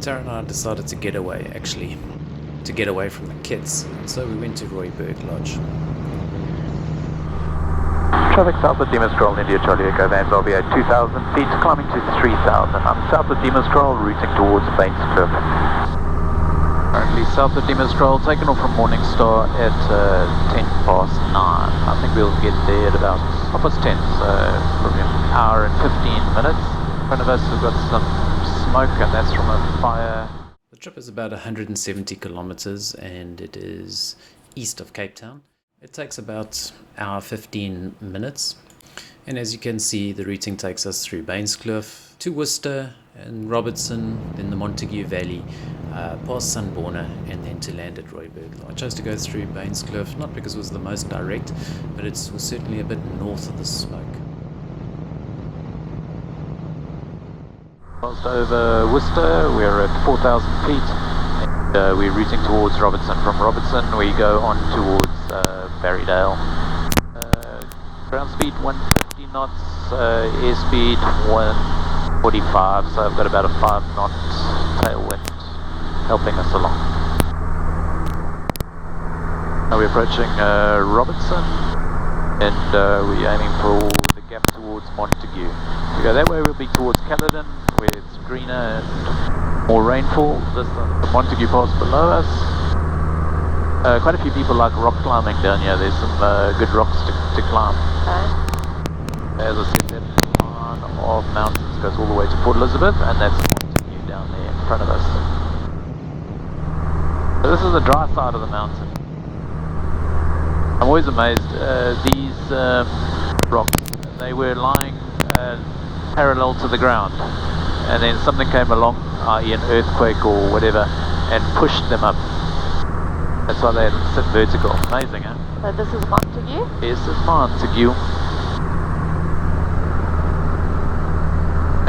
Tara and I decided to get away, actually, to get away from the kids, and so we went to Rooiberg Lodge. Traffic south of Adevnture, India Charlie Echo, Vanwyksdorp at 2,000 feet, climbing to 3,000. I'm south of Adevnture, routing towards Vanwyksdorp. Currently south of Adevnture, taking off from Morningstar at 10 past 9. I think we'll get there at about 10:30, so probably an hour and 15 minutes. In front of us we've got some smoke, and that's from a fire. The trip is about 170 kilometers and it is east of Cape Town. It takes about hour 15 minutes, and as you can see, the routing takes us through Vanwyksdorp to Worcester and Robertson, then the Montague Valley, past Sunborna, and then to land at Rooiberg. I chose to go through Vanwyksdorp not because it was the most direct, but it was certainly a bit north of the smoke. Passed over Worcester, we're at 4,000 feet, and we're routing towards Robertson. From Robertson we go on towards Berrydale. Ground speed 150 knots, airspeed 145, so I've got about a 5 knot tailwind helping us along. Now we're approaching Robertson, and we're aiming for the gap towards Montague. If we go that way we'll be towards Caledon, where it's greener and more rainfall. This is the Montague Pass below us. Quite a few people like rock climbing down here. There's some good rocks to climb. Okay. As I said, that line of mountains goes all the way to Port Elizabeth, and that's Montague down there in front of us. So this is the dry side of the mountain. I'm always amazed. These rocks, they were lying parallel to the ground, and then something came along, i.e. an earthquake or whatever, and pushed them up. That's why they sit vertical. Amazing, huh? So this is Montague? Yes, this is Montague.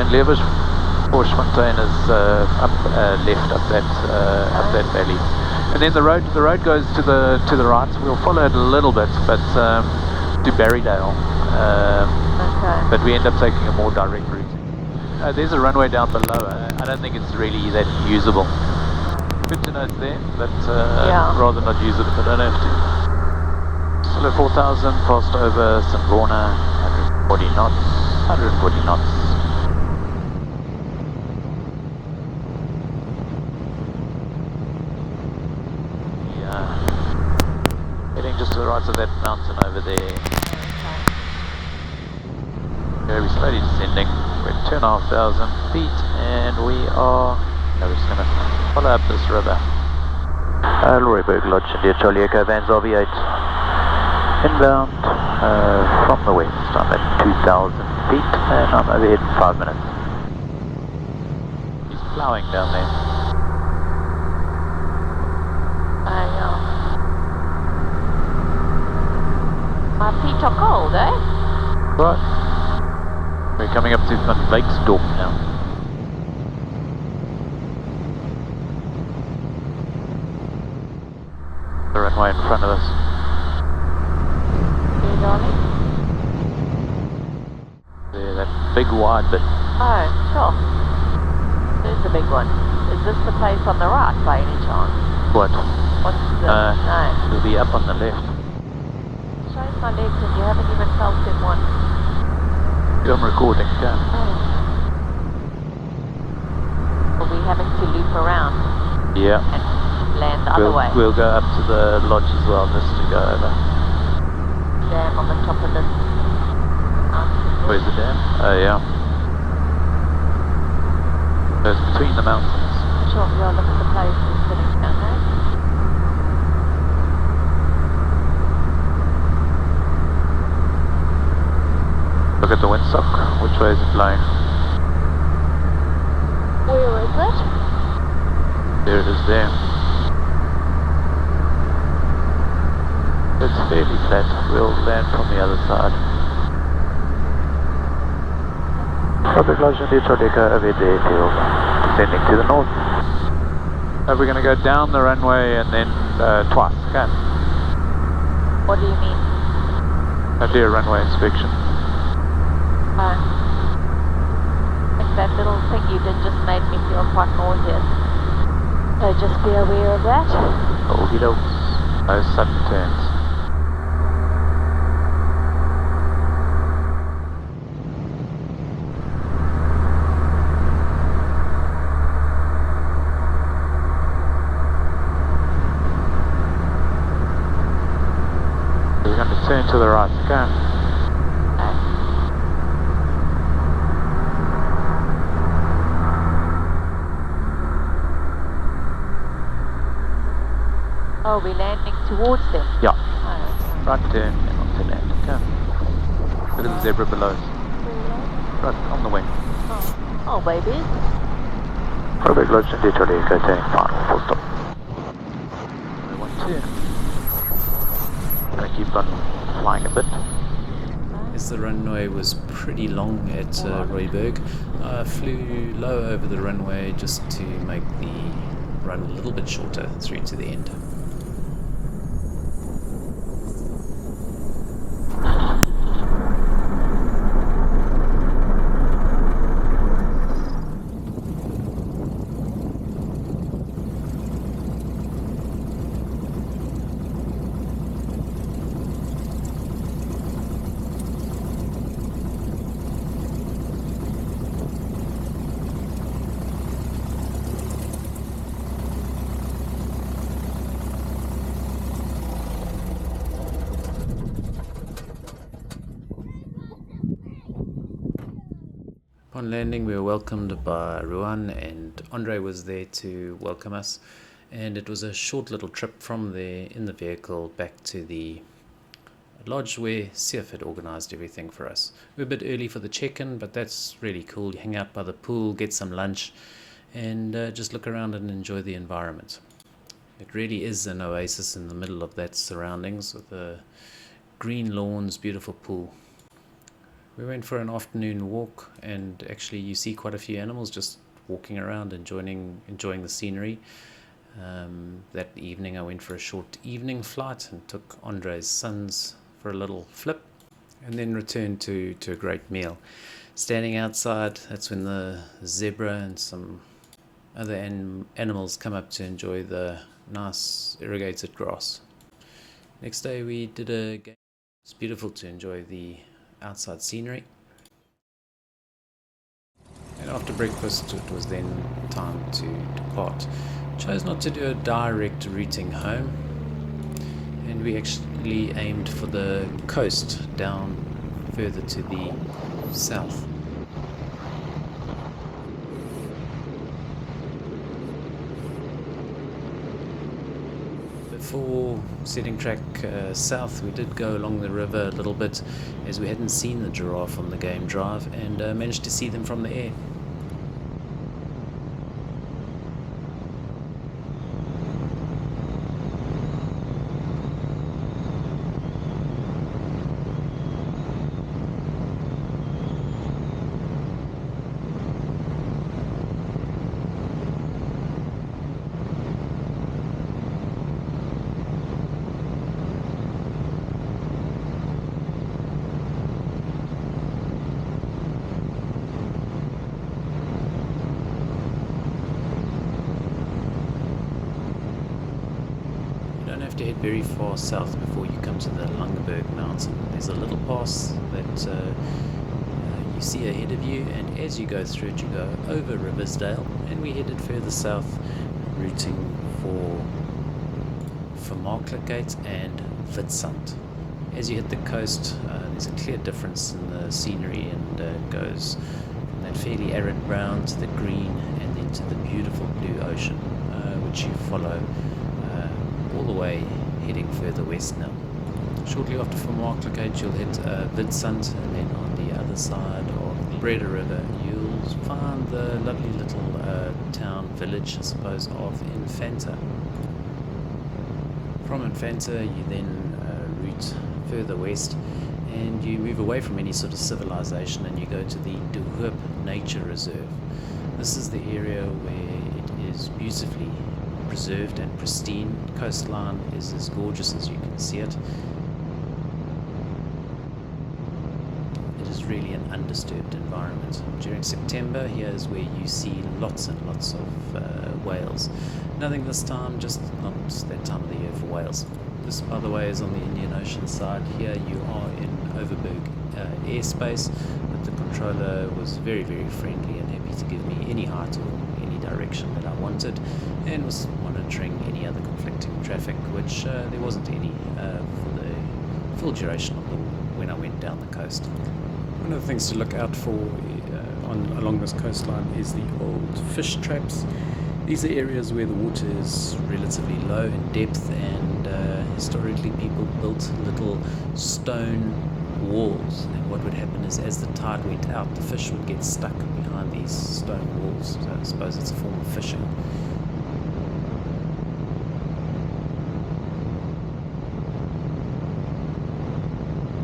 And Leeuwersfontein is up left up that valley. And then the road goes to the right. We'll follow it a little bit, but to Berrydale. Okay. But we end up taking a more direct route. There's a runway down below. I don't think it's really that usable. Good to know it's there, but rather not use it if I don't have to. Still at 4,000, passed over Sunborna, 140 knots, 140 knots. Yeah, heading just to the right of that mountain over there. Okay, we're slowly descending. We're at 2,500 feet, and we are. We're just going to follow up this river. Rooiberg Lodge, India Charlie Echo, Vanwyksdorp 8. Inbound from the west. I'm at 2,000 feet, and I'm overhead in 5 minutes. He's ploughing down there. My feet are cold, eh? Right. We're coming up to Vanwyksdorp now. The runway in front of us. You darling? There, that big wide bit. Oh, sure. There's the big one. Is this the place on the right by any chance? What? What's the... no. It'll be up on the left. Shows my legs and you haven't even felt it once. I'm recording, go. Oh. We'll be having to loop around. Yeah. And land the other way. We'll go up to the lodge as well, just to go over. Dam on the top of this mountain. Where's the dam? Oh yeah. So it's between the mountains. Sure, yeah, look at the place we're sitting down there. Look at the windsock. Which way is it blowing? Where is it? There it is there. It's fairly flat. We'll land from the other side. Rooiberg Lodge, India Charlie Echo, over there, field. Descending to the north. We're going to go down the runway and then twice. Okay. What do you mean? I'll do a runway inspection. Okay. that little thing you did just made me feel quite nauseous. So just be aware of that. Okie dokes. No sudden turns. We're going to turn to the right, okay? Oh, we're landing towards them? Yeah. Oh. Right turn and onto land, okay? Look at the zebra below us. Right on the way. Oh, babies. Rooiberg Lodge and Charlie, go turning final, full stop. We want to. Gonna keep on flying a bit. As the runway was pretty long at Rooiberg, I flew low over the runway just to make the run a little bit shorter through to the end. Upon landing, we were welcomed by Ruan, and Andre was there to welcome us, and it was a short little trip from there in the vehicle back to the lodge where Sif had organised everything for us. We were a bit early for the check-in, but that's really cool. You hang out by the pool, get some lunch, and just look around and enjoy the environment. It really is an oasis in the middle of that surroundings with green lawns, beautiful pool. We went for an afternoon walk, and actually you see quite a few animals just walking around, enjoying the scenery. That evening I went for a short evening flight and took Andre's sons for a little flip, and then returned to a great meal. Standing outside, that's when the zebra and some other animals come up to enjoy the nice irrigated grass. Next day we did a game. It's beautiful to enjoy the outside scenery, and after breakfast it was then time to depart. Chose not to do a direct routing home, and we actually aimed for the coast down further to the south. Before setting track south, we did go along the river a little bit, as we hadn't seen the giraffe on the game drive, and managed to see them from the air. To head very far south before you come to the Langeberg mountain. There's a little pass that you see ahead of you, and as you go through it you go over Riversdale, and we headed further south, routing for Marklergate and Witstrand. As you hit the coast, there's a clear difference in the scenery, and it goes from that fairly arid brown to the green, and then to the beautiful blue ocean, which you follow all the way heading further west now. Shortly after from Marklergate you'll hit Witstrand, and then on the other side of the Breda River you'll find the lovely little town village, I suppose, of Infanta. From Infanta you then route further west, and you move away from any sort of civilization, and you go to the De Hoop Nature Reserve. This is the area where it is beautifully preserved and pristine. The coastline is as gorgeous as you can see it. It is really an undisturbed environment. During September, here is where you see lots and lots of whales. Nothing this time, just not that time of the year for whales. This, by the way, is on the Indian Ocean side. Here you are in Rooiberg airspace, but the controller was very, very friendly and happy to give me any height or any direction that I wanted, and was monitoring any other conflicting traffic, which there wasn't any for the full duration of when I went down the coast. One of the things to look out for along this coastline is the old fish traps. These are areas where the water is relatively low in depth, and historically people built little stone walls, and what would happen is as the tide went out, the fish would get stuck behind these stone walls. So I suppose it's a form of fishing.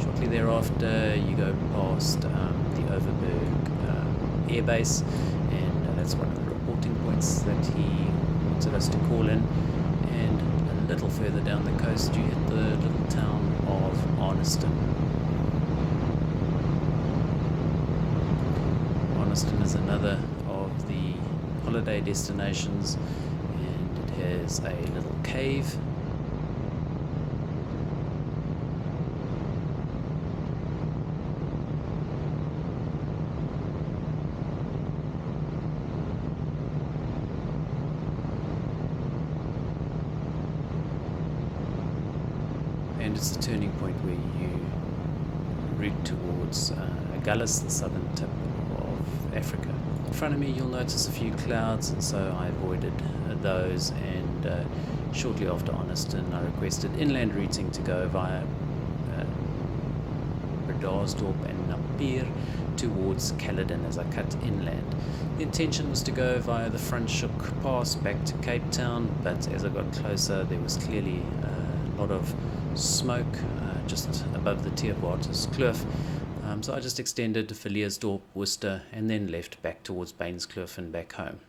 Shortly thereafter you go past the Rooiberg Air Base, and that's one of the reporting points that he wanted us to call in. And a little further down the coast you hit the little town of Arniston. Arniston is another of the holiday destinations, and it has a little cave. And it's the turning point where you route towards Agulhas, the southern tip of Africa. In front of me you'll notice a few clouds, and so I avoided those, and shortly after Arniston I requested inland routing to go via Vanwyksdorp and Napier towards Caledon as I cut inland. The intention was to go via the Franschhoek Pass back to Cape Town, but as I got closer there was clearly a lot of smoke just above the Teerwaterskloof, so I just extended to Vanwyksdorp, Worcester, and then left back towards Bainskloof and back home.